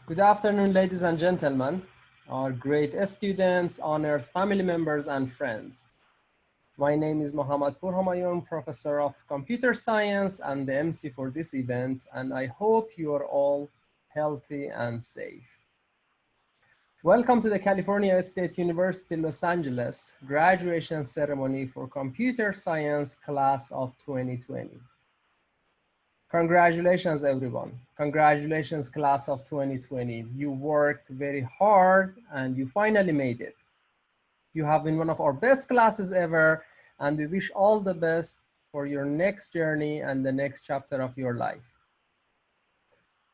Good afternoon, ladies and gentlemen, our great students, honored family members, and friends. My name is Mohammad Pourhomayoun, Professor of Computer Science and the MC for this event, and I hope you are all healthy and safe. Welcome to the California State University, Los Angeles graduation ceremony for Computer Science class of 2020. Congratulations, everyone. Congratulations, class of 2020. You worked very hard and you finally made it. You have been one of our best classes ever, and we wish all the best for your next journey and the next chapter of your life.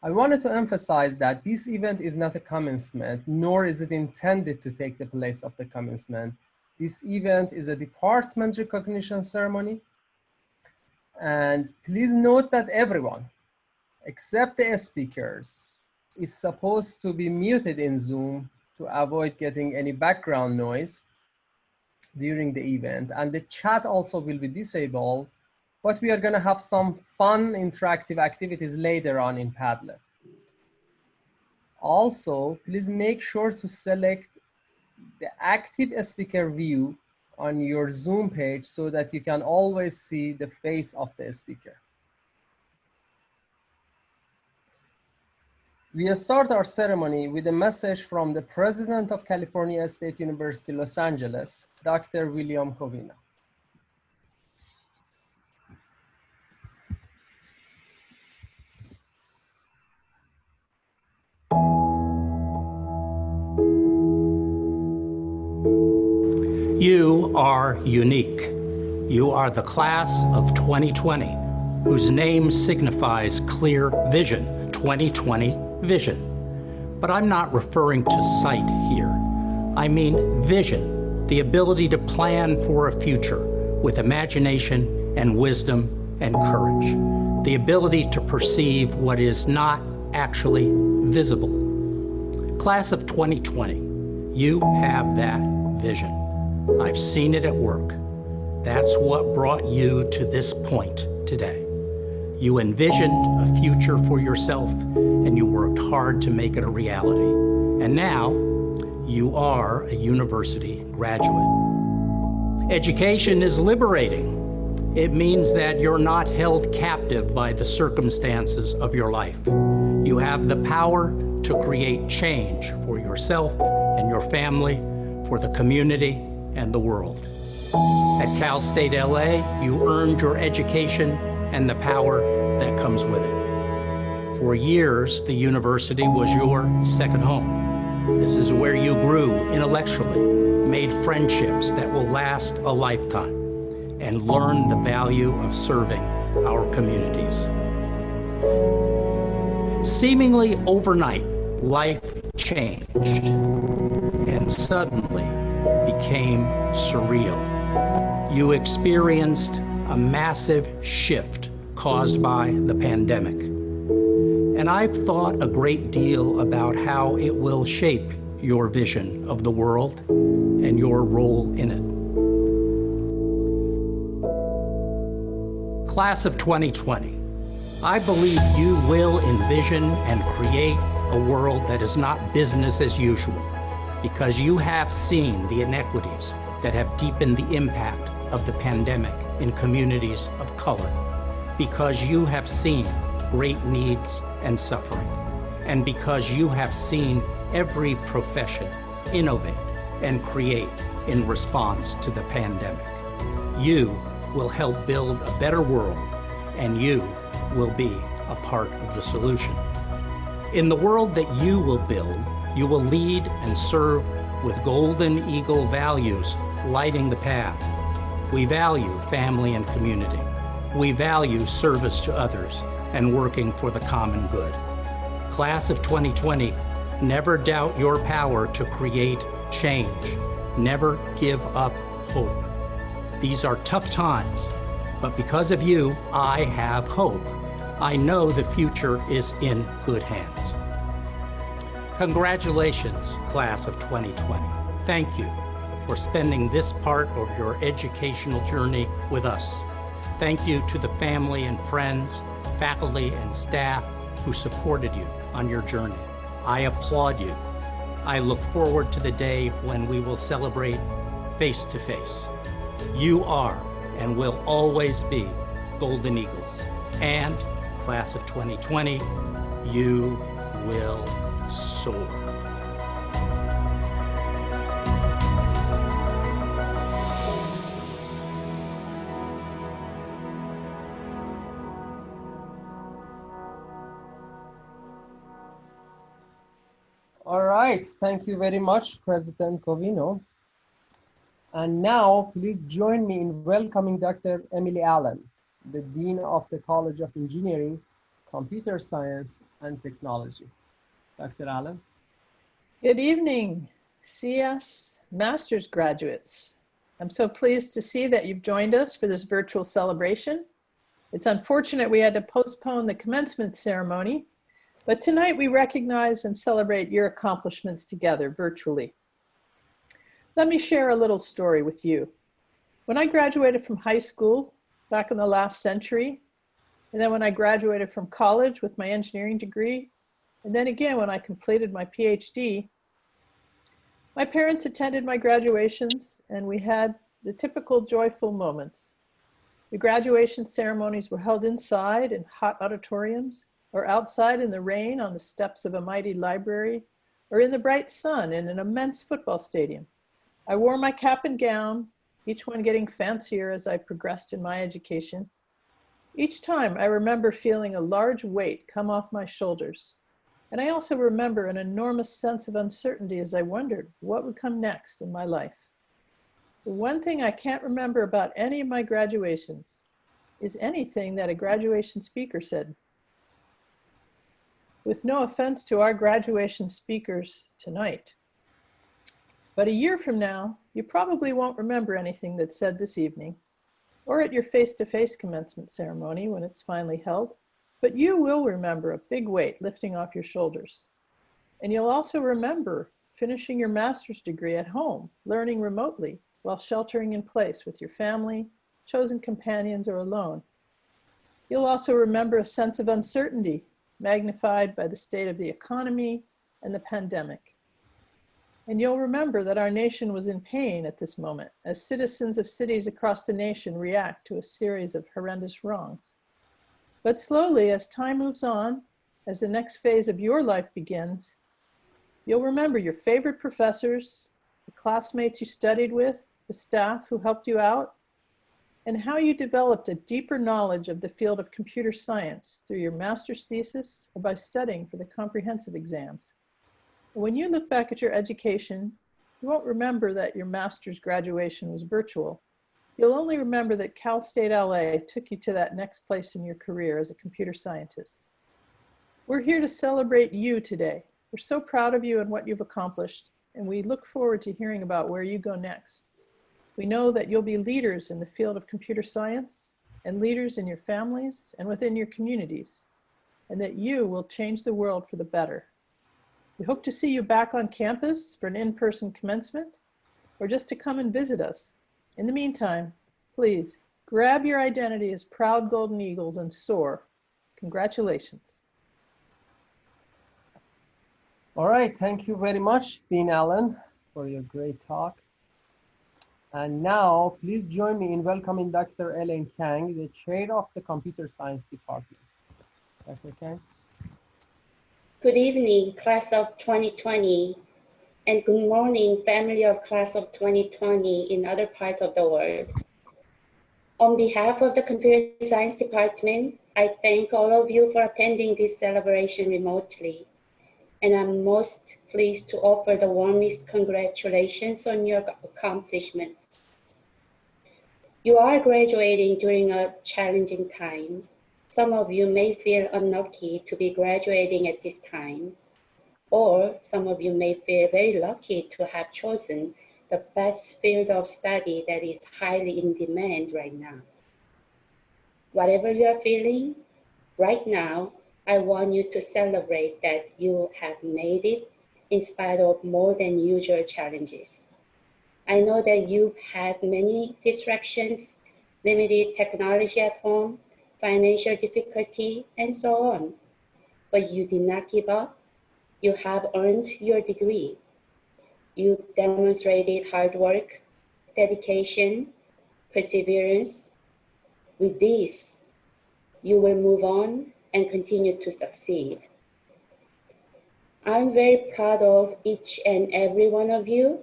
I wanted to emphasize that this event is not a commencement, nor is it intended to take the place of the commencement. This event is a department recognition ceremony. And please note that everyone, except the speakers, is supposed to be muted in Zoom to avoid getting any background noise during the event. And the chat also will be disabled, but we are going to have some fun interactive activities later on in Padlet. Also, please make sure to select the active speaker view on your Zoom page so that you can always see the face of the speaker. We start our ceremony with a message from the President of California State University, Los Angeles, Dr. William Covina. You are unique. You are the class of 2020, whose name signifies clear vision, 2020 vision. But I'm not referring to sight here. I mean vision, the ability to plan for a future with imagination and wisdom and courage, the ability to perceive what is not actually visible. Class of 2020, you have that vision. I've seen it at work. That's what brought you to this point today. You envisioned a future for yourself and you worked hard to make it a reality. And now you are a university graduate. Education is liberating. It means that you're not held captive by the circumstances of your life. You have the power to create change for yourself and your family, for the community, and the world. At Cal State LA, you earned your education and the power that comes with it. For years, the university was your second home. This is where you grew intellectually, made friendships that will last a lifetime, and learned the value of serving our communities. Seemingly overnight, life changed, and suddenly became surreal. You experienced a massive shift caused by the pandemic. And I've thought a great deal about how it will shape your vision of the world and your role in it. Class of 2020, I believe you will envision and create a world that is not business as usual, because you have seen the inequities that have deepened the impact of the pandemic in communities of color, because you have seen great needs and suffering, and because you have seen every profession innovate and create in response to the pandemic. You will help build a better world, and you will be a part of the solution. In the world that you will build, you will lead and serve with golden eagle values lighting the path. We value family and community. We value service to others and working for the common good. Class of 2020, never doubt your power to create change. Never give up hope. These are tough times, but because of you, I have hope. I know the future is in good hands. Congratulations, class of 2020. Thank you for spending this part of your educational journey with us. Thank you to the family and friends, faculty and staff who supported you on your journey. I applaud you. I look forward to the day when we will celebrate face to face. You are and will always be Golden Eagles. And, class of 2020, you will soar. All right, thank you very much, President Covino. And now, please join me in welcoming Dr. Emily Allen, the Dean of the College of Engineering, Computer Science, and Technology. Dr. Allen. Good evening, CS Master's graduates. I'm so pleased to see that you've joined us for this virtual celebration. It's unfortunate we had to postpone the commencement ceremony, but tonight we recognize and celebrate your accomplishments together virtually. Let me share a little story with you. When I graduated from high school back in the last century, and then when I graduated from college with my engineering degree, and then again when I completed my PhD, my parents attended my graduations and we had the typical joyful moments. The graduation ceremonies were held inside in hot auditoriums, or outside in the rain on the steps of a mighty library, or in the bright sun in an immense football stadium. I wore my cap and gown, each one getting fancier as I progressed in my education. Each time I remember feeling a large weight come off my shoulders. And I also remember an enormous sense of uncertainty as I wondered what would come next in my life. The one thing I can't remember about any of my graduations is anything that a graduation speaker said. With no offense to our graduation speakers tonight. But a year from now, you probably won't remember anything that's said this evening, or at your face-to-face commencement ceremony when it's finally held, but you will remember a big weight lifting off your shoulders. And you'll also remember finishing your master's degree at home, learning remotely while sheltering in place with your family, chosen companions, or alone. You'll also remember a sense of uncertainty magnified by the state of the economy and the pandemic. And you'll remember that our nation was in pain at this moment as citizens of cities across the nation react to a series of horrendous wrongs. But slowly, as time moves on, as the next phase of your life begins, you'll remember your favorite professors, the classmates you studied with, the staff who helped you out, and how you developed a deeper knowledge of the field of computer science through your master's thesis or by studying for the comprehensive exams. When you look back at your education, you won't remember that your master's graduation was virtual. You'll only remember that Cal State LA took you to that next place in your career as a computer scientist. We're here to celebrate you today. We're so proud of you and what you've accomplished, and we look forward to hearing about where you go next. We know that you'll be leaders in the field of computer science and leaders in your families and within your communities, and that you will change the world for the better. We hope to see you back on campus for an in-person commencement or just to come and visit us. In the meantime, please grab your identity as proud Golden Eagles and soar. Congratulations. All right, thank you very much, Dean Allen, for your great talk. And now, please join me in welcoming Dr. Ellen Kang, the chair of the Computer Science Department. Dr. Kang. Good evening, class of 2020, and good morning, family of class of 2020 in other parts of the world. On behalf of the Computer Science Department, I thank all of you for attending this celebration remotely. And I'm most pleased to offer the warmest congratulations on your accomplishments. You are graduating during a challenging time. Some of you may feel unlucky to be graduating at this time, or some of you may feel very lucky to have chosen the best field of study that is highly in demand right now. Whatever you are feeling, right now, I want you to celebrate that you have made it in spite of more than usual challenges. I know that you've had many distractions, limited technology at home, financial difficulty, and so on. But you did not give up. You have earned your degree. You demonstrated hard work, dedication, perseverance. With this, you will move on and continue to succeed. I'm very proud of each and every one of you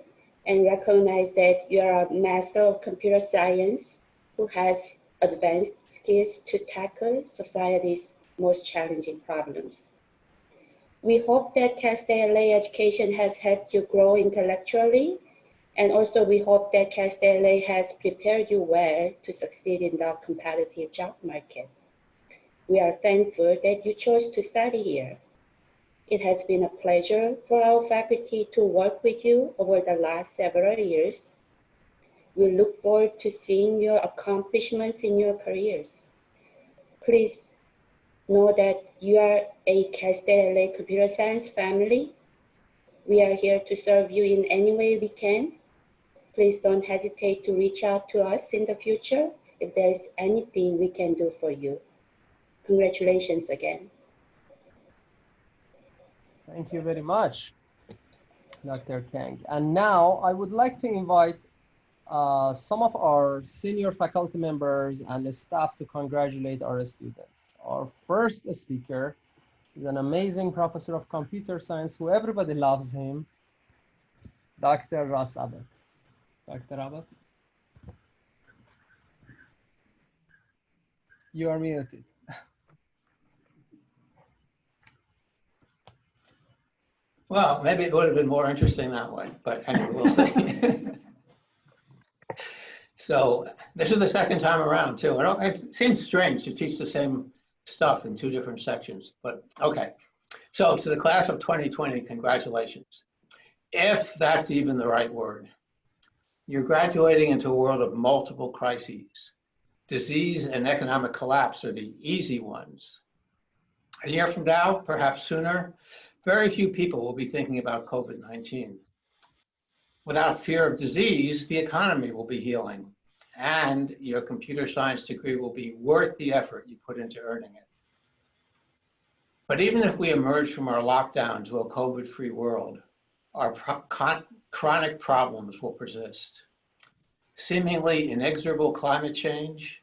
and recognize that you are a master of computer science who has advanced skills to tackle society's most challenging problems. We hope that CAST-LA education has helped you grow intellectually, and also we hope that CAST-LA has prepared you well to succeed in the competitive job market. We are thankful that you chose to study here. It has been a pleasure for our faculty to work with you over the last several years. We look forward to seeing your accomplishments in your careers. Please know that you are a CAST-LA computer science family. We are here to serve you in any way we can. Please don't hesitate to reach out to us in the future if there is anything we can do for you. Congratulations again. Thank you very much, Dr. Kang. And now I would like to invite some of our senior faculty members and staff to congratulate our students. Our first speaker is an amazing professor of computer science who everybody loves him, Dr. Raj Abbott. Dr. Abbott? You are muted. Well, maybe it would have been more interesting that way, but anyway, we'll see. So this is the second time around too. It seems strange to teach the same stuff in two different sections, but okay. So to the class of 2020, congratulations. If that's even the right word. You're graduating into a world of multiple crises. Disease and economic collapse are the easy ones. A year from now, perhaps sooner, very few people will be thinking about COVID-19. Without fear of disease, the economy will be healing, and your computer science degree will be worth the effort you put into earning it. But even if we emerge from our lockdown to a COVID-free world, our chronic problems will persist. Seemingly inexorable climate change,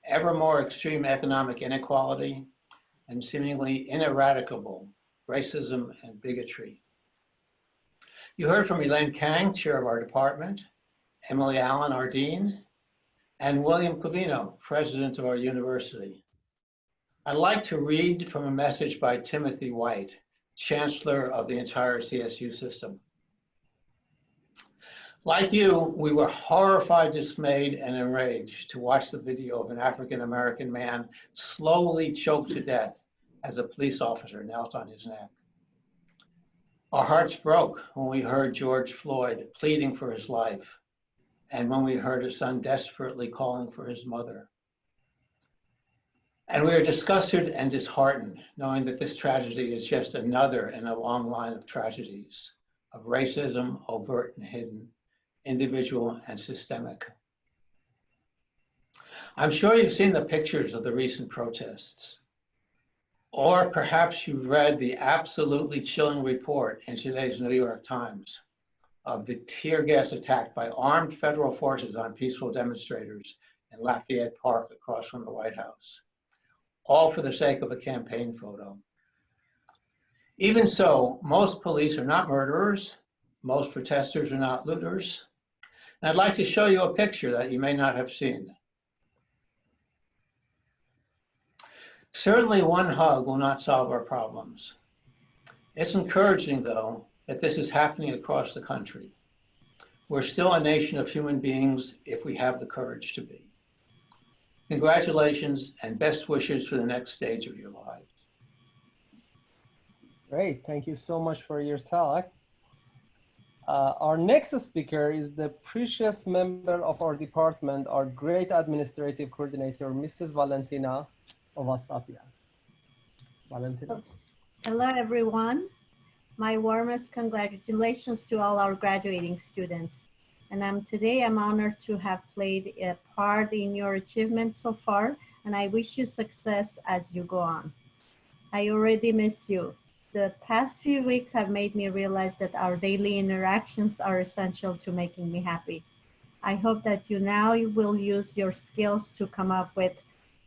ever more extreme economic inequality, and seemingly ineradicable racism and bigotry. You heard from Elaine Kang, chair of our department, Emily Allen, our dean, and William Covino, president of our university. I'd like to read from a message by Timothy White, chancellor of the entire CSU system. Like you, we were horrified, dismayed, and enraged to watch the video of an African-American man slowly choked to death as a police officer knelt on his neck. Our hearts broke when we heard George Floyd pleading for his life and when we heard his son desperately calling for his mother. And we are disgusted and disheartened knowing that this tragedy is just another in a long line of tragedies of racism, overt and hidden, individual and systemic. I'm sure you've seen the pictures of the recent protests. Or perhaps you've read the absolutely chilling report in today's New York Times of the tear gas attack by armed federal forces on peaceful demonstrators in Lafayette Park across from the White House, all for the sake of a campaign photo. Even so, most police are not murderers, most protesters are not looters, and I'd like to show you a picture that you may not have seen. Certainly one hug will not solve our problems. It's encouraging, though, that this is happening across the country. We're still a nation of human beings if we have the courage to be. Congratulations and best wishes for the next stage of your lives. Great, thank you so much for your talk. Our next speaker is the precious member of our department, our great administrative coordinator, Mrs. Valentina Ovasapia. Valentina. Hello, everyone. My warmest congratulations to all our graduating students. And today I'm honored to have played a part in your achievement so far, and I wish you success as you go on. I already miss you. The past few weeks have made me realize that our daily interactions are essential to making me happy. I hope that you now will use your skills to come up with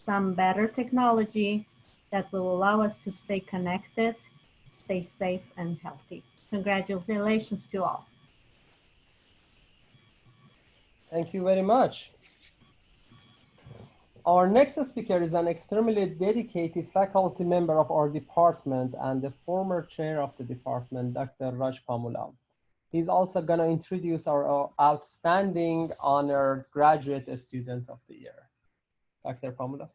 some better technology that will allow us to stay connected, stay safe and healthy. Congratulations to all. Thank you very much. Our next speaker is an extremely dedicated faculty member of our department and the former chair of the department, Dr. Raj Pamula. He's also going to introduce our outstanding honored graduate student of the year. Dr. Pamula.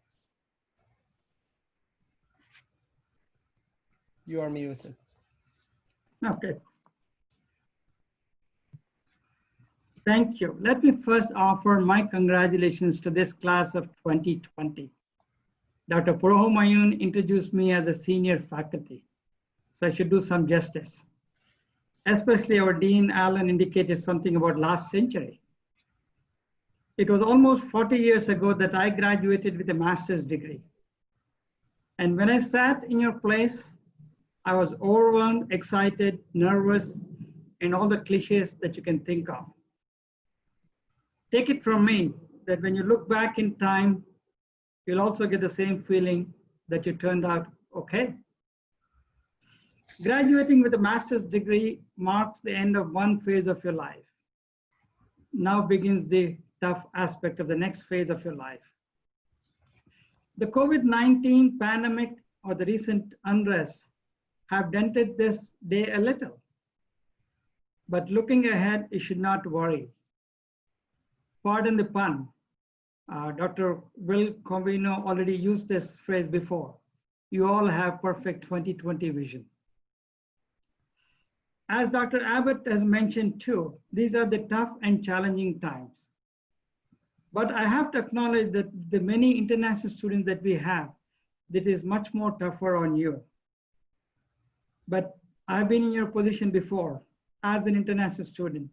You are muted. Okay. Thank you. Let me first offer my congratulations to this class of 2020. Dr. Pourhomayoun introduced me as a senior faculty, so I should do some justice. Especially our Dean Allen indicated something about last century. It was almost 40 years ago that I graduated with a master's degree. And when I sat in your place, I was overwhelmed, excited, nervous, and all the cliches that you can think of. Take it from me that when you look back in time, you'll also get the same feeling that you turned out okay. Graduating with a master's degree marks the end of one phase of your life. Now begins the tough aspect of the next phase of your life. The COVID-19 pandemic or the recent unrest have dented this day a little. But looking ahead, you should not worry. Pardon the pun. Dr. Will Convino already used this phrase before. You all have perfect 2020 vision. As Dr. Abbott has mentioned too, these are the tough and challenging times. But I have to acknowledge that the many international students that we have, that is much more tougher on you. But I've been in your position before as an international student.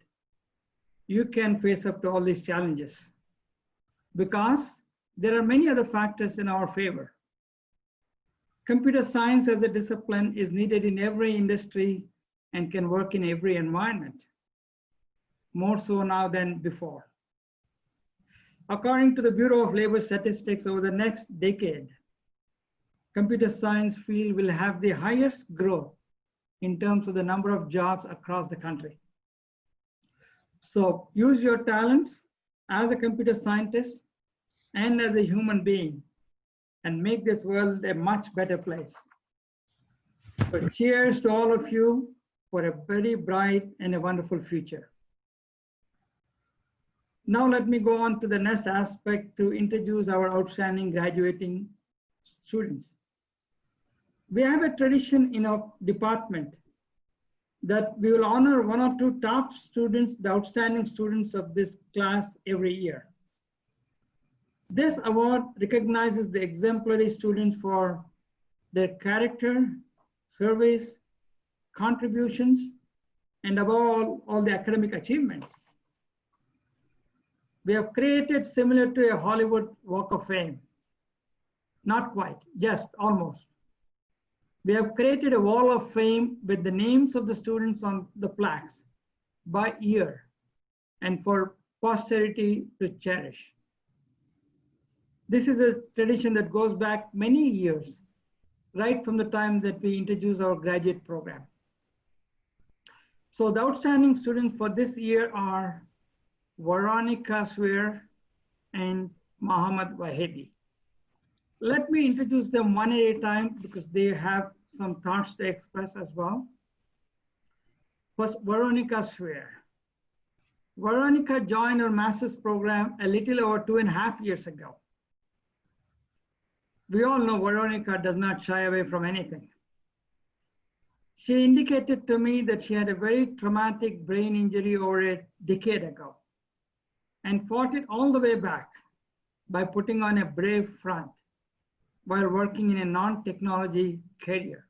You can face up to all these challenges because there are many other factors in our favor. Computer science as a discipline is needed in every industry and can work in every environment, more so now than before. According to the Bureau of Labor Statistics, over the next decade, computer science field will have the highest growth in terms of the number of jobs across the country. So use your talents as a computer scientist and as a human being and make this world a much better place. So cheers to all of you for a very bright and a wonderful future. Now let me go on to the next aspect to introduce our outstanding graduating students. We have a tradition in our department that we will honor one or two top students, the outstanding students of this class every year. This award recognizes the exemplary students for their character, service, contributions, and above all the academic achievements. We have created similar to a Hollywood Walk of Fame. Not quite, just almost. We have created a wall of fame with the names of the students on the plaques by year and for posterity to cherish. This is a tradition that goes back many years, right from the time that we introduced our graduate program. So the outstanding students for this year are Veronica Swear and Mohammad Wahidi. Let me introduce them one at a time because they have some thoughts to express as well. First, Veronica Swear. Veronica joined our master's program a little over 2.5 years ago. We all know Veronica does not shy away from anything. She indicated to me that she had a very traumatic brain injury over a decade ago and fought it all the way back by putting on a brave front while working in a non-technology career.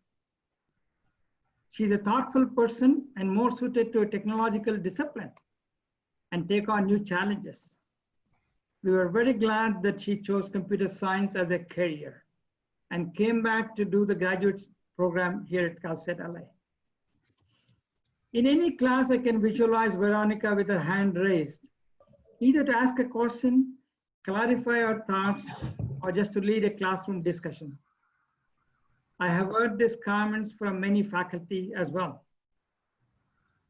She's a thoughtful person and more suited to a technological discipline and take on new challenges. We were very glad that she chose computer science as a career and came back to do the graduate program here at Cal State LA. In any class, I can visualize Veronica with her hand raised, either to ask a question, clarify her thoughts, or just to lead a classroom discussion. I have heard these comments from many faculty as well.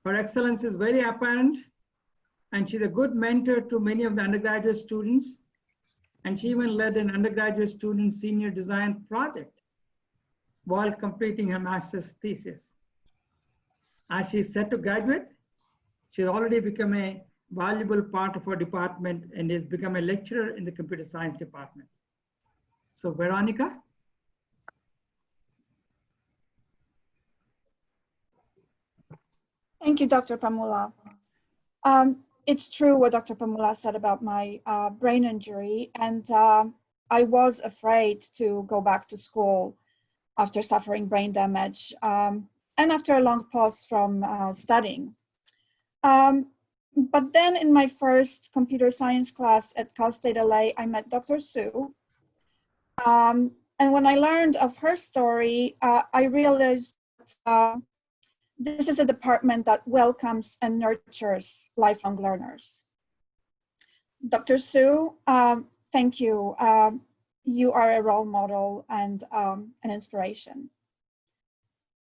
Her excellence is very apparent, and she's a good mentor to many of the undergraduate students, and she even led an undergraduate student senior design project while completing her master's thesis. As she's set to graduate, she's already become a valuable part of our department and has become a lecturer in the computer science department. So Veronica. Thank you, Dr. Pamula. It's true what Dr. Pamula said about my brain injury, and I was afraid to go back to school after suffering brain damage and after a long pause from studying. But then in my first computer science class at Cal State LA, I met Dr. Su. And when I learned of her story, I realized this is a department that welcomes and nurtures lifelong learners. Dr. Su, thank you. You are a role model and an inspiration.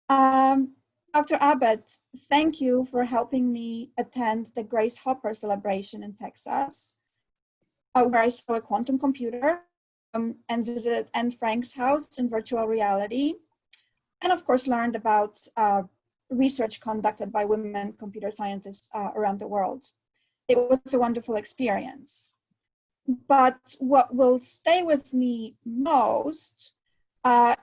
Dr. Abbott, thank you for helping me attend the Grace Hopper celebration in Texas, where I saw a quantum computer and visited Anne Frank's house in virtual reality, and of course learned about research conducted by women computer scientists around the world. It was a wonderful experience. But what will stay with me most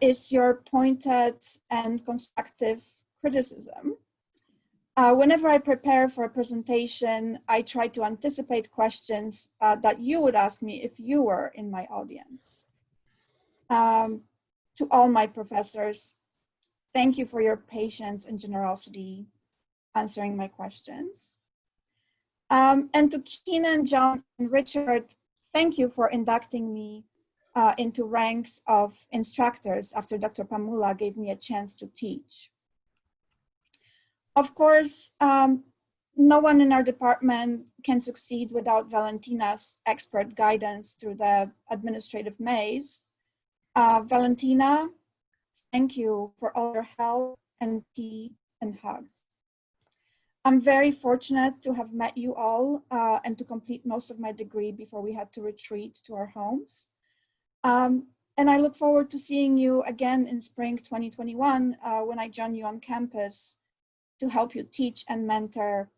is your pointed and constructive criticism. Whenever I prepare for a presentation, I try to anticipate questions that you would ask me if you were in my audience. To all my professors, thank you for your patience and generosity answering my questions. And to Keenan, John, and Richard, thank you for inducting me into ranks of instructors after Dr. Pamula gave me a chance to teach. Of course, no one in our department can succeed without Valentina's expert guidance through the administrative maze. Valentina, thank you for all your help and tea and hugs. I'm very fortunate to have met you all and to complete most of my degree before we had to retreat to our homes. And I look forward to seeing you again in spring 2021 when I join you on campus to help you teach and mentor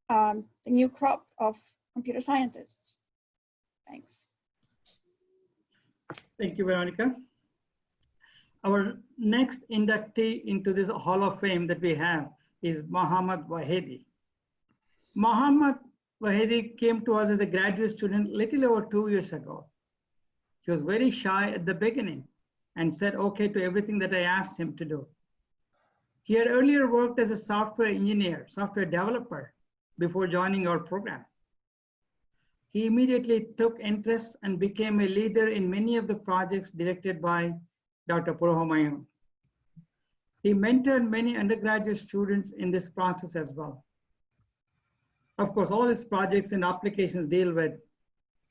the new crop of computer scientists. Thanks. Thank you, Veronica. Our next inductee into this Hall of Fame that we have is Mohammad Wahedi. Mohammad Wahedi came to us as a graduate student a little over 2 years ago. He was very shy at the beginning and said okay to everything that I asked him to do. He had earlier worked as a software engineer, software developer, before joining our program. He immediately took interest and became a leader in many of the projects directed by Dr. Pourhomayoun. He mentored many undergraduate students in this process as well. Of course, all his projects and applications deal with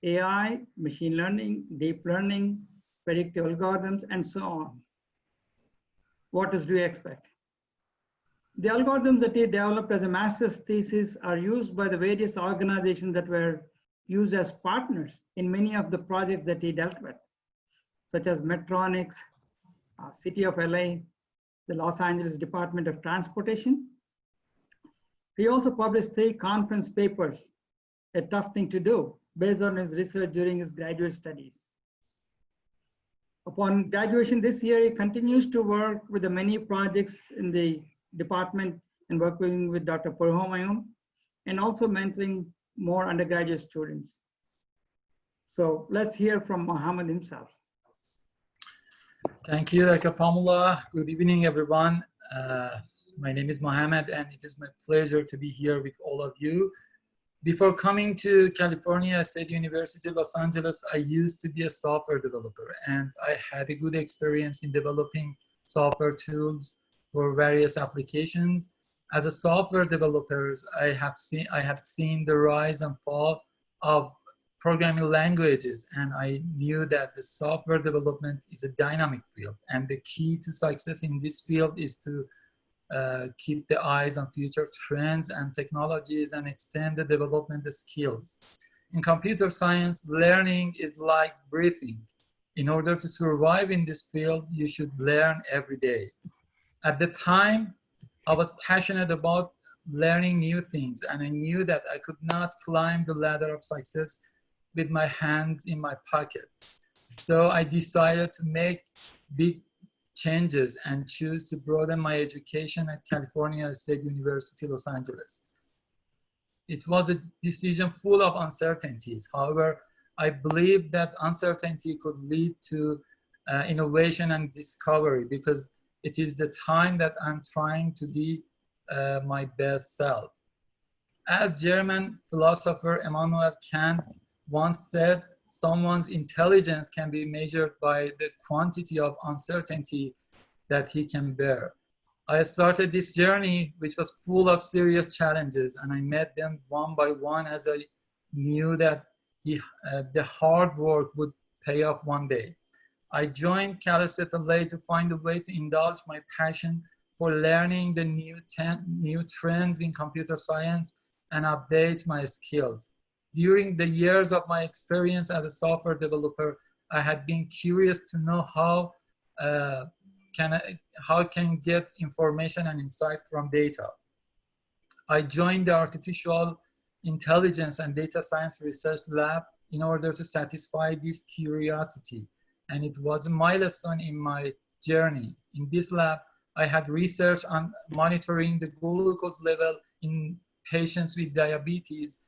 AI, machine learning, deep learning, predictive algorithms, and so on. What else do you expect? The algorithms that he developed as a master's thesis are used by the various organizations that were used as partners in many of the projects that he dealt with, such as Medtronic, City of LA, the Los Angeles Department of Transportation. He also published 3 conference papers, a tough thing to do, based on his research during his graduate studies. Upon graduation this year, he continues to work with the many projects in the department and working with Dr. Pourhomayoun and also mentoring more undergraduate students. So let's hear from Mohammad himself. Thank you, Dr. Pamula. Good evening, everyone. My name is Mohammad, and it is my pleasure to be here with all of you. Before coming to California State University, Los Angeles, I used to be a software developer, and I had a good experience in developing software tools for various applications. As a software developer, I have seen the rise and fall of programming languages, and I knew that the software development is a dynamic field, and the key to success in this field is to keep the eyes on future trends and technologies and extend the development skills. In computer science, learning is like breathing. In order to survive in this field, you should learn every day. At the time, I was passionate about learning new things, and I knew that I could not climb the ladder of success with my hands in my pockets. So I decided to make big changes and choose to broaden my education at California State University, Los Angeles. It was a decision full of uncertainties. However, I believe that uncertainty could lead to innovation and discovery, because it is the time that I'm trying to be my best self. As German philosopher Immanuel Kant once said, someone's intelligence can be measured by the quantity of uncertainty that he can bear. I started this journey, which was full of serious challenges, and I met them one by one as I knew that the hard work would pay off one day. I joined CalSTLA to find a way to indulge my passion for learning the new trends in computer science and update my skills. During the years of my experience as a software developer, I had been curious to know how can get information and insight from data. I joined the Artificial Intelligence and Data Science Research Lab in order to satisfy this curiosity, and it was a milestone in my journey. In this lab, I had research on monitoring the glucose level in patients with diabetes,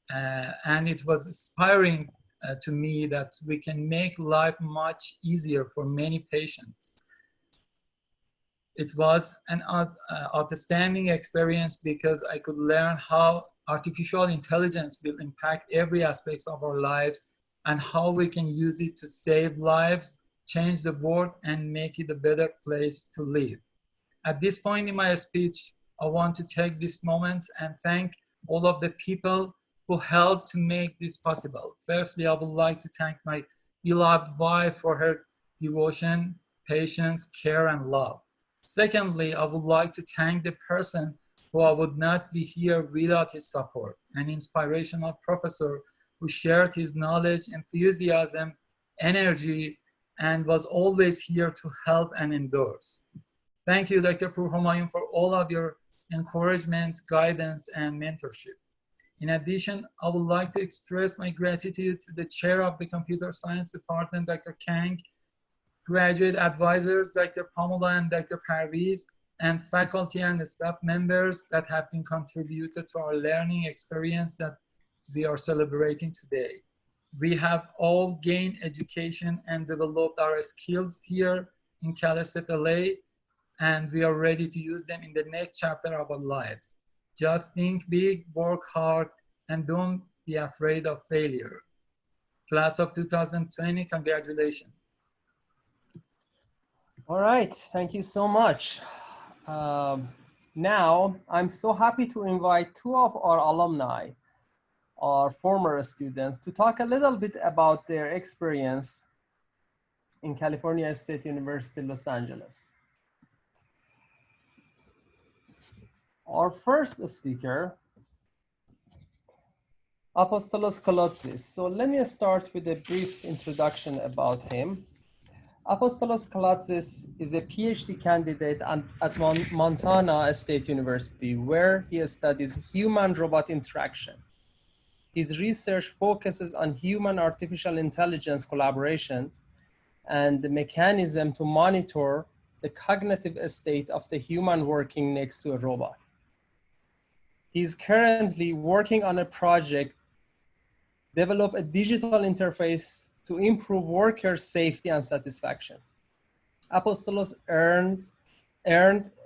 and it was inspiring to me that we can make life much easier for many patients. It was an outstanding experience because I could learn how artificial intelligence will impact every aspect of our lives and how we can use it to save lives, change the world, and make it a better place to live. At this point in my speech, I want to take this moment and thank all of the people who helped to make this possible. Firstly, I would like to thank my beloved wife for her devotion, patience, care, and love. Secondly, I would like to thank the person who I would not be here without his support, an inspirational professor who shared his knowledge, enthusiasm, energy, and was always here to help and endorse. Thank you, Dr. Pourhomayoun, for all of your encouragement, guidance, and mentorship. In addition, I would like to express my gratitude to the chair of the Computer Science Department, Dr. Kang, graduate advisors, Dr. Pamula and Dr. Parviz, and faculty and staff members that have been contributed to our learning experience that we are celebrating today. We have all gained education and developed our skills here in CalSTLA, and we are ready to use them in the next chapter of our lives. Just think big, work hard, and don't be afraid of failure. Class of 2020, congratulations. All right, thank you so much. Now, I'm so happy to invite two of our alumni, our former students, to talk a little bit about their experience in California State University, Los Angeles. Our first speaker, Apostolos Kalotzis. So let me start with a brief introduction about him. Apostolos Kalotzis is a PhD candidate at Montana State University, where he studies human-robot interaction. His research focuses on human-artificial intelligence collaboration and the mechanism to monitor the cognitive state of the human working next to a robot. He's currently working on a project, develop a digital interface to improve worker safety and satisfaction. Apostolos earned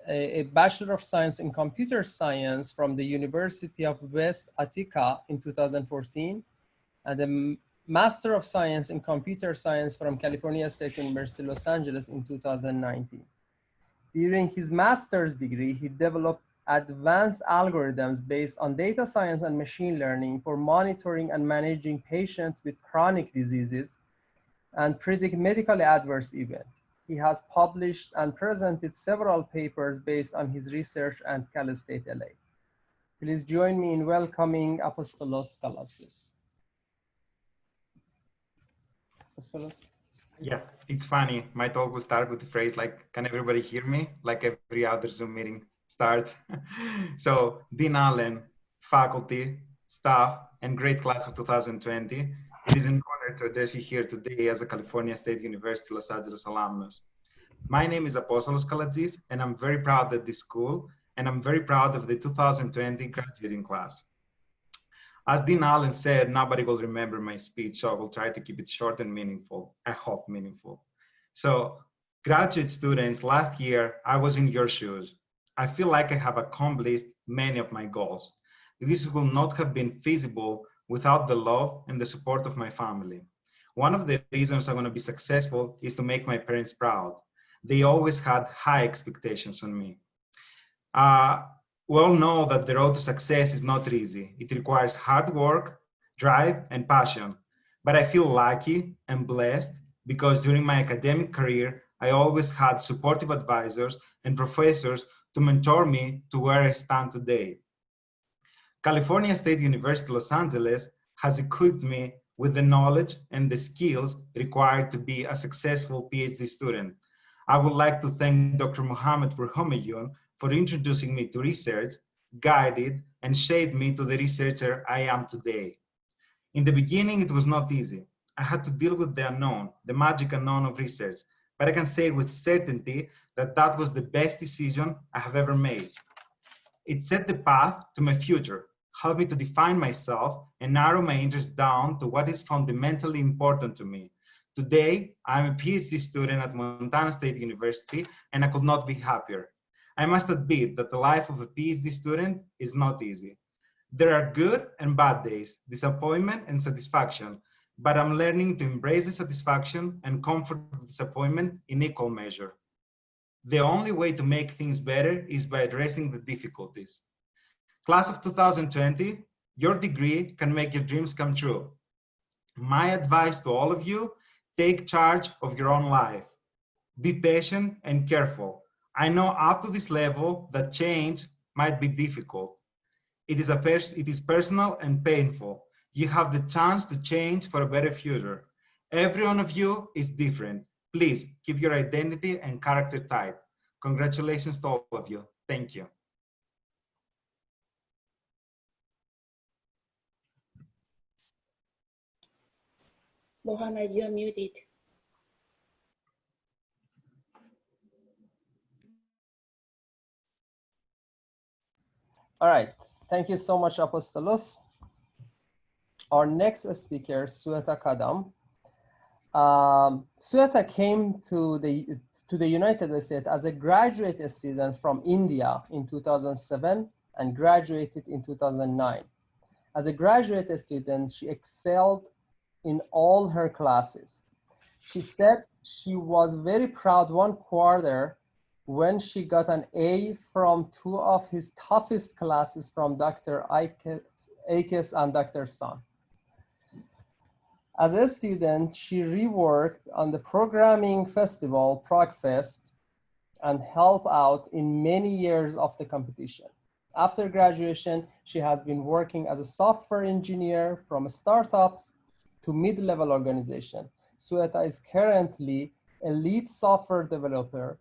a Bachelor of Science in Computer Science from the University of West Attica in 2014, and a Master of Science in Computer Science from California State University, Los Angeles in 2019. During his master's degree, he developed advanced algorithms based on data science and machine learning for monitoring and managing patients with chronic diseases and predict medically adverse events. He has published and presented several papers based on his research at Cal State LA. Please join me in welcoming Apostolos Kalatzis. Apostolos. Yeah, it's funny. My talk will start with the phrase like, can everybody hear me? Like every other Zoom meeting starts. So Dean Allen, faculty, staff, and great class of 2020, it is an honor to address you here today as a California State University Los Angeles alumnus. My name is Apostolos Kalatzis, and I'm very proud of this school, and I'm very proud of the 2020 graduating class. As Dean Allen said, nobody will remember my speech, so I will try to keep it short and meaningful. I hope meaningful. So, graduate students, last year, I was in your shoes. I feel like I have accomplished many of my goals. This will not have been feasible without the love and the support of my family. One of the reasons I'm going to be successful is to make my parents proud. They always had high expectations on me. We all know that the road to success is not easy. It requires hard work, drive, and passion. But I feel lucky and blessed because during my academic career, I always had supportive advisors and professors to mentor me to where I stand today. California State University, Los Angeles has equipped me with the knowledge and the skills required to be a successful PhD student. I would like to thank Dr. Mohammad Pourhomayoun for introducing me to research, guided, and shaped me to the researcher I am today. In the beginning, it was not easy. I had to deal with the unknown, the magic unknown of research, but I can say with certainty that that was the best decision I have ever made. It set the path to my future, helped me to define myself and narrow my interests down to what is fundamentally important to me. Today, I'm a PhD student at Montana State University, and I could not be happier. I must admit that the life of a PhD student is not easy. There are good and bad days, disappointment and satisfaction, but I'm learning to embrace the satisfaction and comfort the disappointment in equal measure. The only way to make things better is by addressing the difficulties. Class of 2020, your degree can make your dreams come true. My advice to all of you, take charge of your own life. Be patient and careful. I know up to this level that change might be difficult. It is personal and painful. You have the chance to change for a better future. Every one of you is different. Please keep your identity and character tight. Congratulations to all of you. Thank you. Mohammad, you are muted. All right, thank you so much, Apostolos. Our next speaker, Sweta Kadam. Sweta came to the United States as a graduate student from India in 2007 and graduated in 2009. As a graduate student, she excelled in all her classes. She said she was very proud one quarter when she got an A from two of his toughest classes from Dr. Akes and Dr. Sun. As a student, she reworked on the programming festival, ProgFest, and helped out in many years of the competition. After graduation, she has been working as a software engineer from startups to mid-level organization. Sweta is currently a lead software developer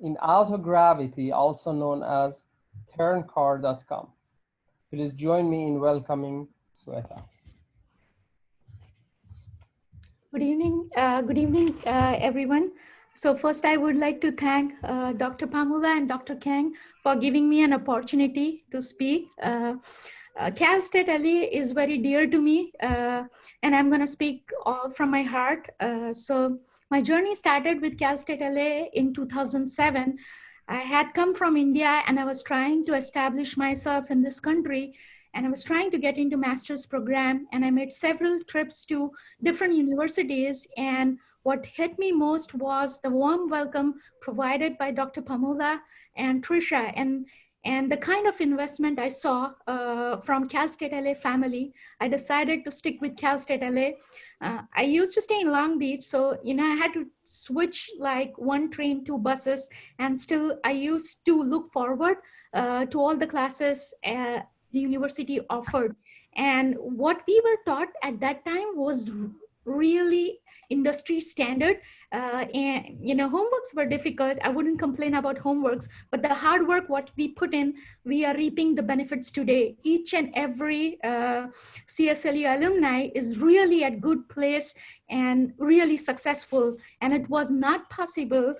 in Autogravity, also known as turncar.com. Please join me in welcoming Sweta. Good evening, everyone. So first, I would like to thank Dr. Pamula and Dr. Kang for giving me an opportunity to speak. Cal State LA is very dear to me, and I'm going to speak all from my heart. So my journey started with Cal State LA in 2007. I had come from India and I was trying to establish myself in this country, and I was trying to get into master's program, and I made several trips to different universities. And what hit me most was the warm welcome provided by Dr. Pamula and Trisha, and the kind of investment I saw from Cal State LA family. I decided to stick with Cal State LA. I used to stay in Long Beach, so I had to switch like one train, 2 buses, and still I used to look forward to all the classes the university offered. And what we were taught at that time was really industry standard, and homeworks were difficult. I wouldn't complain about homeworks, but the hard work what we put in, we are reaping the benefits today. Each and every CSLU alumni is really at good place and really successful, and it was not possible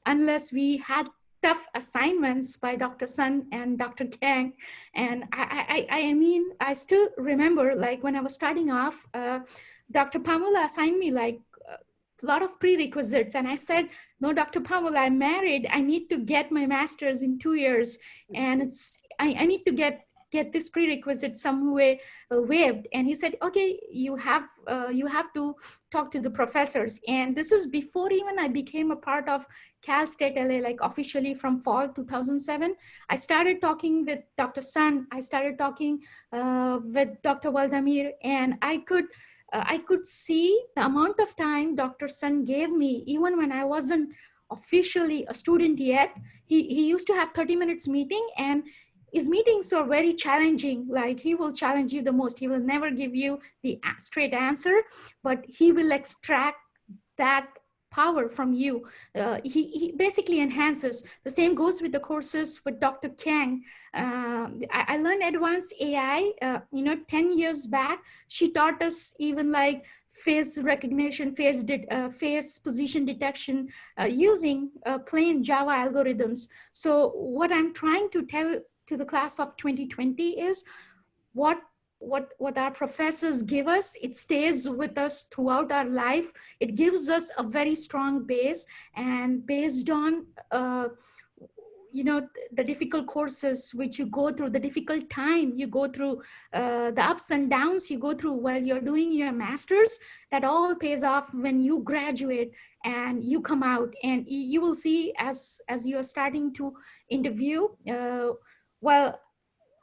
unless we had tough assignments by Dr. Sun and Dr. Kang. And I mean, I still remember, like when I was starting off, Dr. Pamula assigned me like a lot of prerequisites. And I said, no, Dr. Pamula, I'm married. I need to get my master's in 2 years. And I need to get this prerequisite some way waived. And he said, okay, you have to talk to the professors. And this is before even I became a part of Cal State LA, like officially from fall 2007. I started talking with Dr. Sun. I started talking with Dr. Waldemir, and I could see the amount of time Dr. Sun gave me, even when I wasn't officially a student yet. He used to have 30 minutes meeting, and his meetings are very challenging. Like, he will challenge you the most. He will never give you the straight answer, but he will extract that power from you. He basically enhances. The same goes with the courses with Dr. Kang. I learned advanced AI, 10 years back. She taught us even like face recognition, face position detection using plain Java algorithms. So what I'm trying to tell to the class of 2020 is what our professors give us, it stays with us throughout our life. It gives us a very strong base, and based on the difficult courses which you go through, the difficult time you go through, the ups and downs you go through while you're doing your master's, that all pays off when you graduate and you come out. And you will see as you are starting to interview,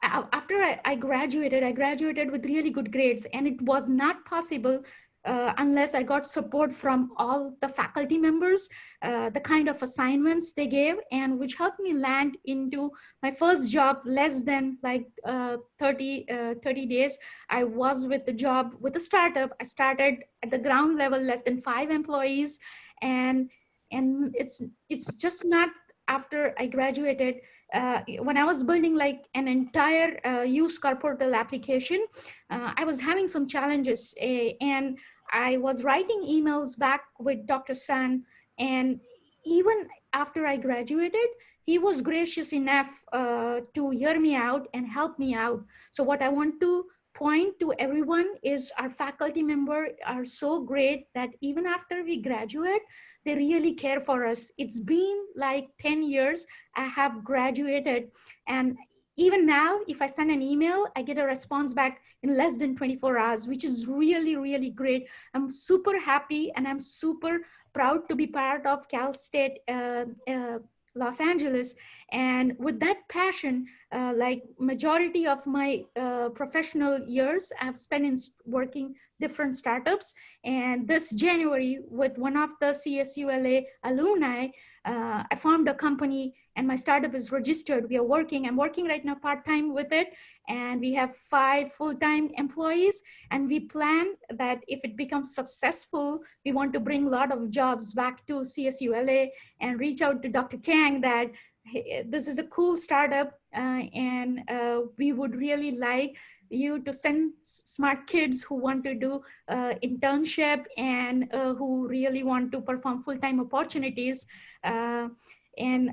after I graduated with really good grades, and it was not possible unless I got support from all the faculty members, the kind of assignments they gave, and which helped me land into my first job less than like 30 days. I was with the job with a startup. I started at the ground level, less than 5 employees, and it's just not after I graduated. When I was building like an entire used car portal application, I was having some challenges, and I was writing emails back with Dr. Sun, and even after I graduated, he was gracious enough to hear me out and help me out. So what I want to point to everyone is our faculty members are so great that even after we graduate, they really care for us. It's been like 10 years I have graduated, and even now, if I send an email, I get a response back in less than 24 hours, which is really, really great. I'm super happy, and I'm super proud to be part of Cal State Los Angeles. And with that passion, like majority of my professional years I've spent in working different startups. And this January, with one of the CSULA alumni, I formed a company, and my startup is registered. I'm working right now part-time with it, and we have 5 full-time employees. And we plan that if it becomes successful, we want to bring a lot of jobs back to CSULA and reach out to Dr. Kang that, hey, this is a cool startup, and we would really like you to send smart kids who want to do internship and who really want to perform full-time opportunities. And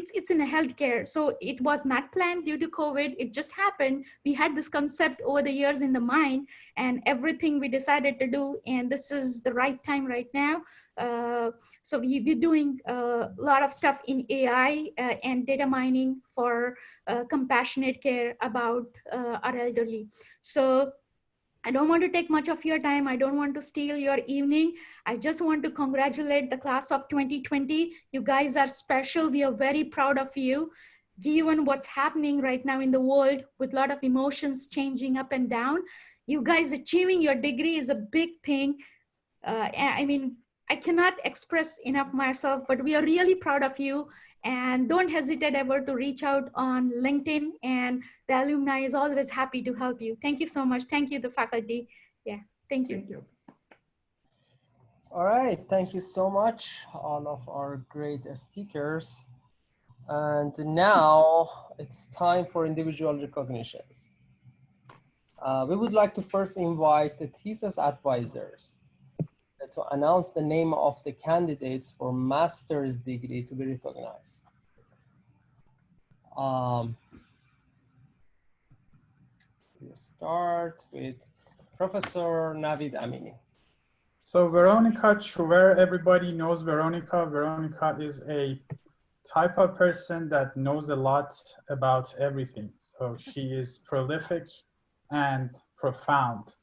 it's in a healthcare. So it was not planned due to COVID. It just happened. We had this concept over the years in the mind, and everything we decided to do, and this is the right time right now. So we'll be doing a lot of stuff in AI and data mining for compassionate care about our elderly. So I don't want to take much of your time. I don't want to steal your evening. I just want to congratulate the class of 2020. You guys are special. We are very proud of you. Given what's happening right now in the world with a lot of emotions changing up and down, you guys achieving your degree is a big thing. I mean, I cannot express enough myself, but we are really proud of you. And don't hesitate ever to reach out on LinkedIn, and the alumni is always happy to help you. Thank you so much. Thank you, the faculty. Yeah, thank you. Thank you. All right, thank you so much, all of our great speakers. And now it's time for individual recognitions. We would like to first invite the thesis advisors to announce the name of the candidates for master's degree to be recognized. We start with Professor Navid Amini. So Veronica Chuver, everybody knows Veronica. Veronica is a type of person that knows a lot about everything. So she is prolific and profound.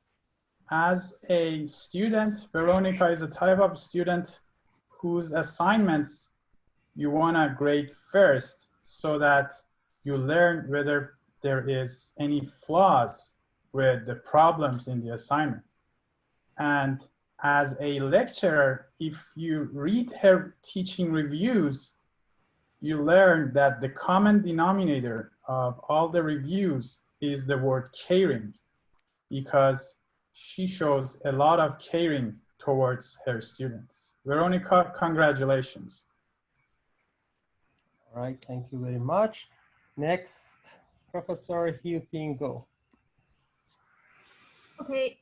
As a student, Veronica is a type of student whose assignments you want to grade first so that you learn whether there is any flaws with the problems in the assignment. And as a lecturer, if you read her teaching reviews, you learn that the common denominator of all the reviews is the word caring, because she shows a lot of caring towards her students. Veronica, congratulations. All right, thank you very much. Next, Professor Hu Ping Go. Okay.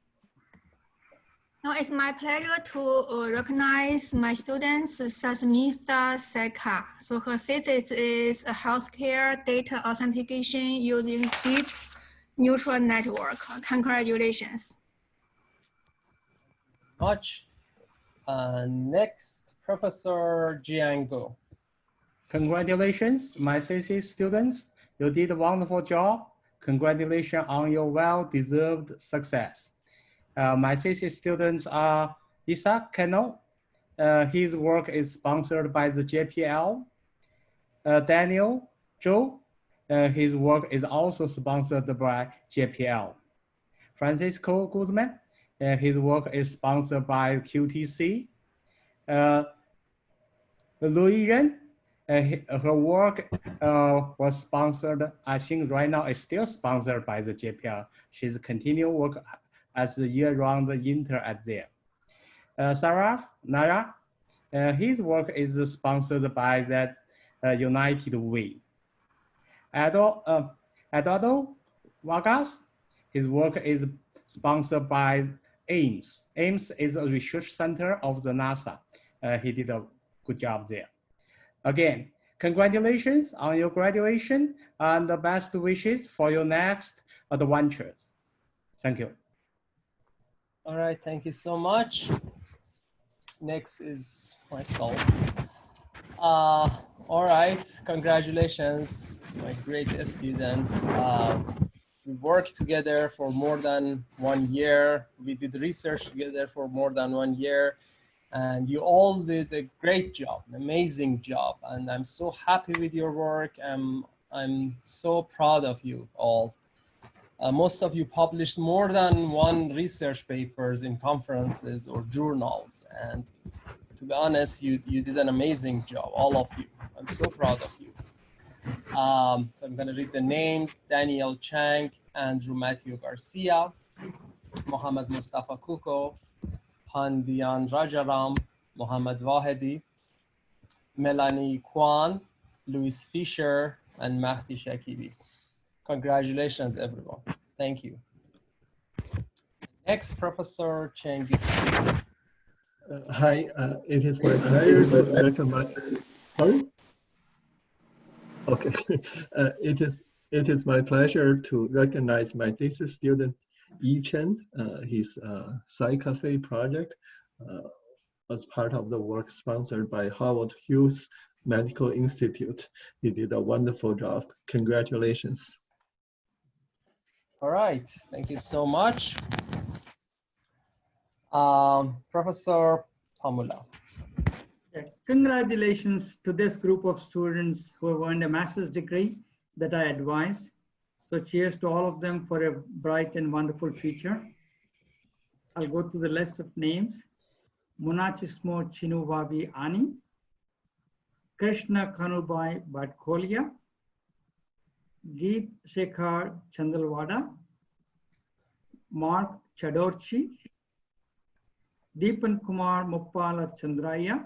Now it's my pleasure to recognize my student, Sasmitha Sekha. So her thesis is a healthcare data authentication using deep neural network. Congratulations. Much. Next, Professor Jian Go. Congratulations, my thesis students. You did a wonderful job. Congratulations on your well-deserved success. My thesis students are Isaac Kano. His work is sponsored by the JPL. Daniel Zhou. His work is also sponsored by JPL. Francisco Guzman. His work is sponsored by QTC. Louis Ren. Her work was sponsored, I think right now it's still sponsored by the JPL. She's continuing work as the year-round intern at there. Saraf Nara, his work is sponsored by the United Way. Eduardo Vargas, his work is sponsored by AIMS. AIMS is a research center of the NASA. He did a good job there. Again, congratulations on your graduation and the best wishes for your next adventures. Thank you. All right, thank you so much. Next is myself. All right, congratulations, my great students. We worked together for more than 1 year. We did research together for more than 1 year. And you all did a great job, an amazing job. And I'm so happy with your work. I'm so proud of you all. Most of you published more than 1 research papers in conferences or journals. And to be honest, you did an amazing job, all of you. I'm so proud of you. So I'm gonna read the name: Daniel Chang, Andrew Matthew Garcia, Mohammad Mustafa Kuko, Pandian Rajaram, Mohammad Wahedi, Melanie Kwan, Louis Fisher, and Mahdi Shakibi. Congratulations, everyone. Thank you. Next, Professor Chengyu Sun. Hi, it is my pleasure to recommend. Sorry? Okay. It is my pleasure to recognize my thesis student, Yi Chen. His Sci-Cafe project was part of the work sponsored by Howard Hughes Medical Institute. He did a wonderful job. Congratulations. All right, thank you so much. Professor Pamula. Yeah, congratulations to this group of students who have earned a master's degree that I advise. So cheers to all of them for a bright and wonderful future. I'll go through the list of names. Munachismo Chinuvabi Ani, Krishna Kanubai Bhatkolia, Geet Shekhar Chandalwada, Mark Chadorchi, Deepan Kumar Muppala Chandraya,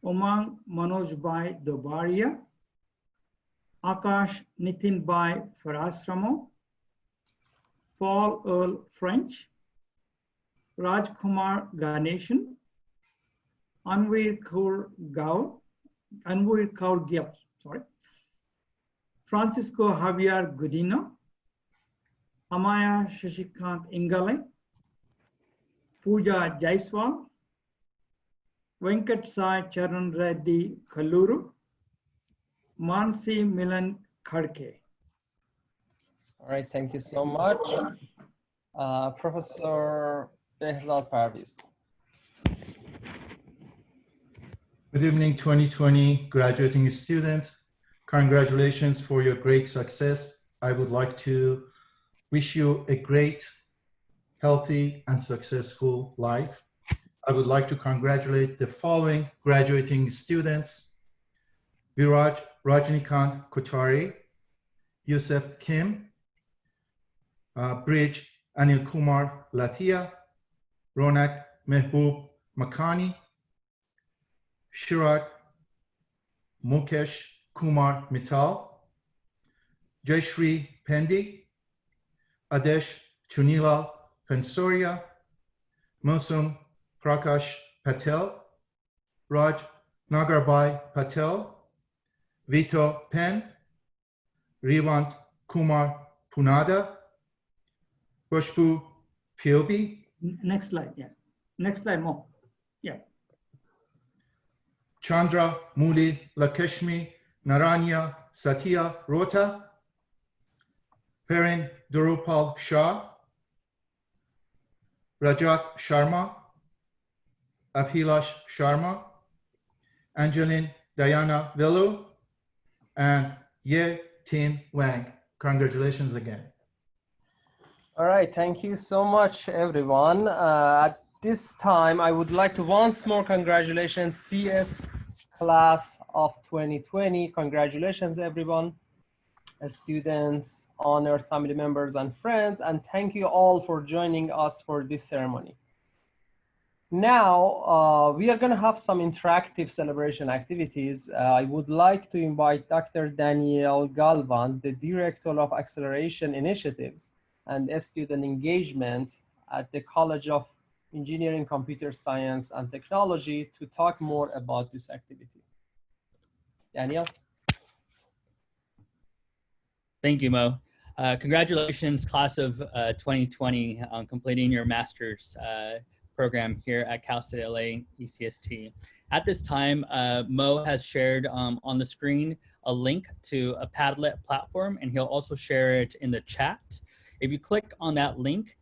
Umang Manoj Bhai Dobaria, Akash Nitin Bhai Farasramo, Paul Earl French, Raj Kumar Ganeshan, Anvir Kaur Gyal, Francisco Javier Godino, Amaya Shashikant Ingale, Pooja Jaiswal, Venkat Sai Charan Reddy Kaluru, Mansi Milan Khadke. All right, thank you so much. Professor Behzad Parviz. Good evening, 2020 graduating students. Congratulations for your great success. I would like to wish you a great, healthy, and successful life. I would like to congratulate the following graduating students: Viraj Rajnikant Kochari, Yusuf Kim, Bridge Anil Kumar Latia, Ronak Mehboob Makani, Shirag Mukesh Kumar Mittal, Jayashri Pendi, Adesh Chunilal Pensoria, Mosum Prakash Patel, Raj Nagarbai Patel, Vito Pen, Rivant Kumar Punada, Bushbu Piobi. Next slide, yeah. Next slide more. Yeah. Chandra Muli Lakshmi Naranya Satya Rota, Perin Durupal Shah, Rajat Sharma, Abhilash Sharma, Angeline Diana Velu, and Ye Tin Wang. Congratulations again. All right, thank you so much, everyone. At this time, I would like to once more congratulations, CS class of 2020. Congratulations, everyone, students, honored family members and friends, and thank you all for joining us for this ceremony. Now, we are gonna have some interactive celebration activities. I would like to invite Dr. Danielle Galvan, the Director of Acceleration Initiatives and Student Engagement at the College of Engineering, Computer Science and Technology, to talk more about this activity. Danielle? Thank you, Mo. Congratulations, class of 2020, on completing your master's program here at Cal State LA ECST. At this time, Mo has shared on the screen a link to a Padlet platform, and he'll also share it in the chat. If you click on that link,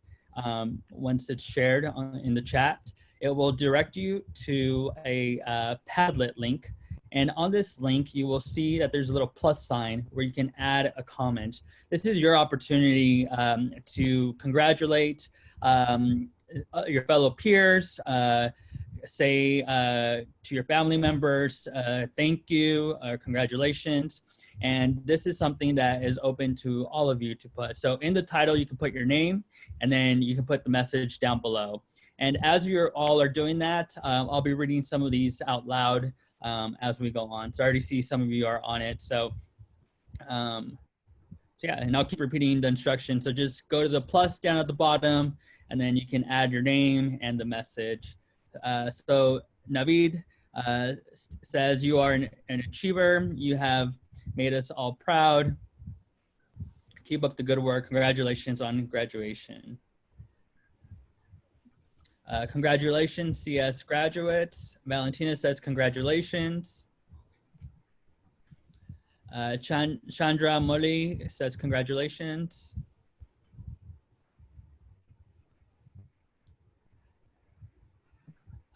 once it's shared in the chat, it will direct you to a Padlet link. And on this link, you will see that there's a little plus sign where you can add a comment. This is your opportunity to congratulate your fellow peers, say to your family members, thank you, congratulations. And this is something that is open to all of you to put. So in the title, you can put your name, and then you can put the message down below. And as you all are doing that, I'll be reading some of these out loud as we go on. So I already see some of you are on it. So, yeah, and I'll keep repeating the instructions. So just go to the plus down at the bottom, and then you can add your name and the message. So Navid says, you are an achiever. You have made us all proud. Keep up the good work. Congratulations on graduation. Congratulations, CS graduates. Valentina says congratulations. Chandra Moli says congratulations.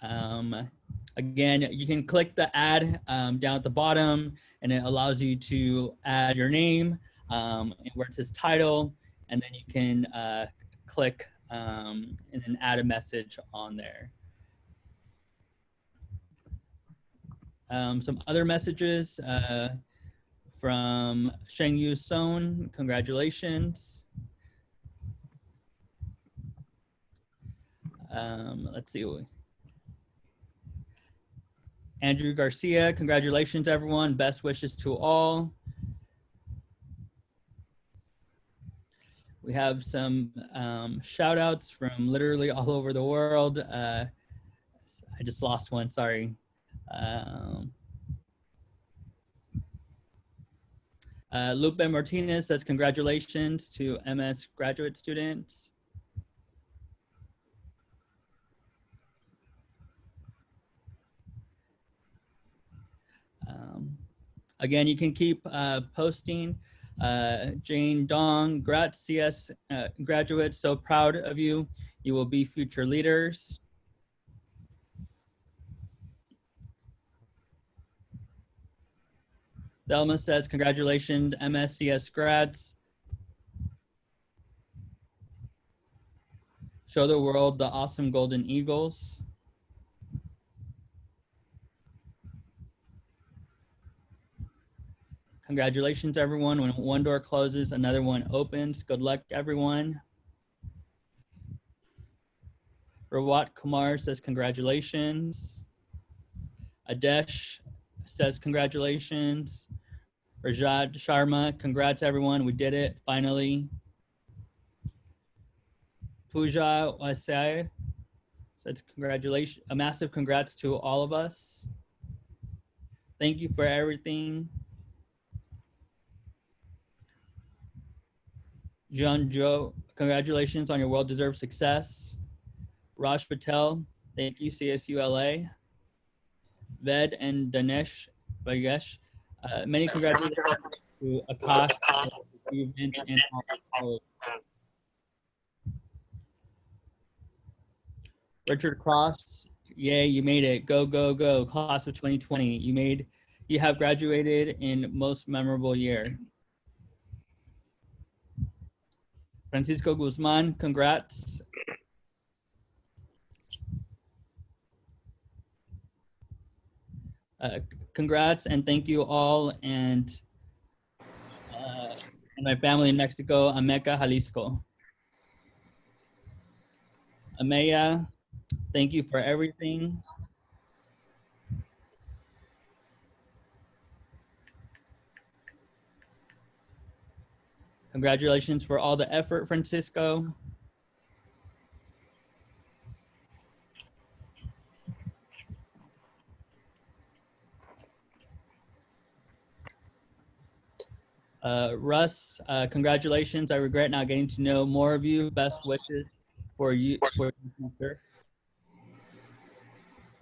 Again, you can click the add down at the bottom, and it allows you to add your name where it says title, and then you can click and then add a message on there. Some other messages from Chengyu Sun, congratulations. Let's see. Andrew Garcia, congratulations everyone. Best wishes to all. We have some shout outs from literally all over the world. I just lost one, sorry. Lupe Martinez says congratulations to MS graduate students. Again, you can keep posting. Jane Dong, Grat CS graduates, so proud of you. You will be future leaders. Thelma says, congratulations, MSCS grads. Show the world the awesome Golden Eagles. Congratulations, everyone. When one door closes, another one opens. Good luck, everyone. Rawat Kumar says congratulations. Adesh says congratulations. Rajat Sharma, congrats, everyone. We did it, finally. Pooja Wasai says congratulations. A massive congrats to all of us. Thank you for everything. John Joe, congratulations on your well-deserved success. Raj Patel, thank you, CSULA. Ved and Danesh Bagesh, many congratulations to Akash achievement and all. Richard Cross, yay, you made it. Go, go, go, class of 2020. You have graduated in most memorable year. Francisco Guzman, congrats. Congrats and thank you all, and my family in Mexico, Ameca, Jalisco. Ameya, thank you for everything. Congratulations for all the effort, Francisco. Russ, congratulations. I regret not getting to know more of you. Best wishes for you for the future.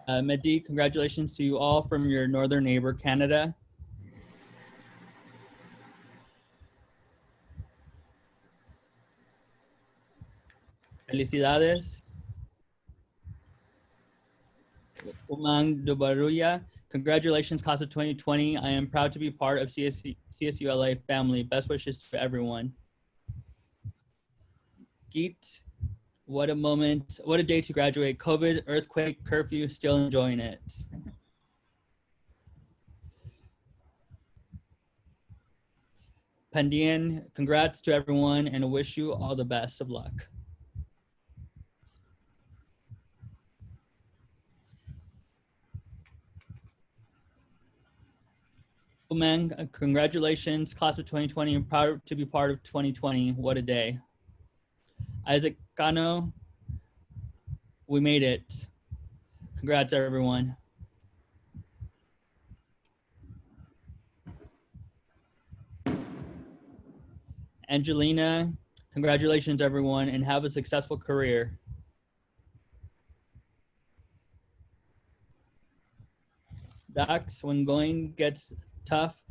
Mehdi, congratulations to you all from your northern neighbor, Canada. Felicidades. Umang Dubaruya, congratulations, class of 2020. I am proud to be part of CSULA family. Best wishes to everyone. Geet, what a moment, what a day to graduate. COVID, earthquake, curfew, still enjoying it. Pandian, congrats to everyone and I wish you all the best of luck. Umang, congratulations, class of 2020. I'm proud to be part of 2020. What a day. Isaac Cano, we made it. Congrats, everyone. Angelina, congratulations, everyone, and have a successful career. Dax, when going gets tough,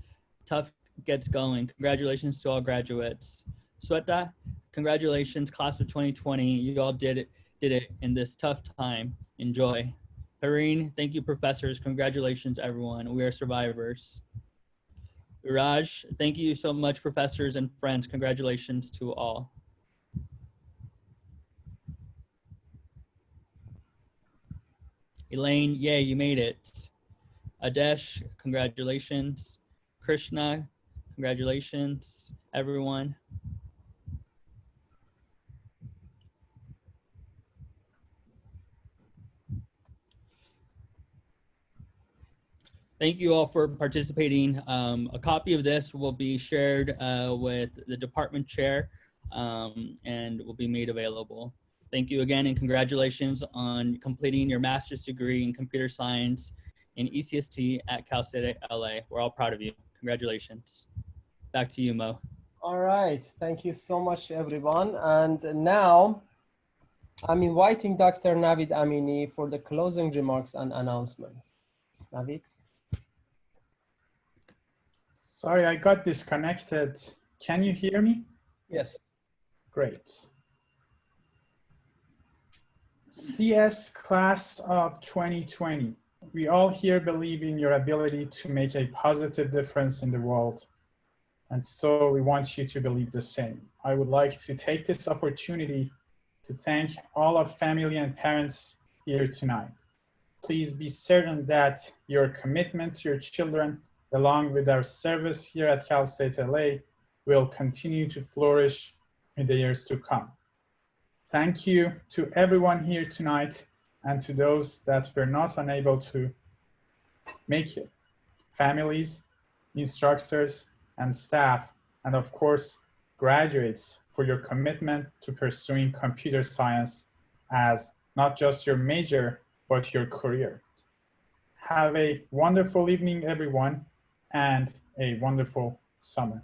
tough gets going. Congratulations to all graduates. Sweta, congratulations, class of 2020. You all did it in this tough time. Enjoy. Hareen, thank you, professors. Congratulations, everyone. We are survivors. Raj, thank you so much, professors and friends. Congratulations to all. Elaine, yay, you made it. Adesh, congratulations. Krishna, congratulations, everyone. Thank you all for participating. A copy of this will be shared with the department chair and will be made available. Thank you again and congratulations on completing your master's degree in computer science in ECST at Cal State LA. We're all proud of you. Congratulations. Back to you, Mo. All right, thank you so much, everyone. And now I'm inviting Dr. Navid Amini for the closing remarks and announcements. Navid? Sorry, I got disconnected. Can you hear me? Yes. Great. CS class of 2020. We all here believe in your ability to make a positive difference in the world. And so we want you to believe the same. I would like to take this opportunity to thank all our family and parents here tonight. Please be certain that your commitment to your children, along with our service here at Cal State LA, will continue to flourish in the years to come. Thank you to everyone here tonight and to those that were not unable to make it. Families, instructors, and staff, and of course, graduates for your commitment to pursuing computer science as not just your major, but your career. Have a wonderful evening, everyone, and a wonderful summer.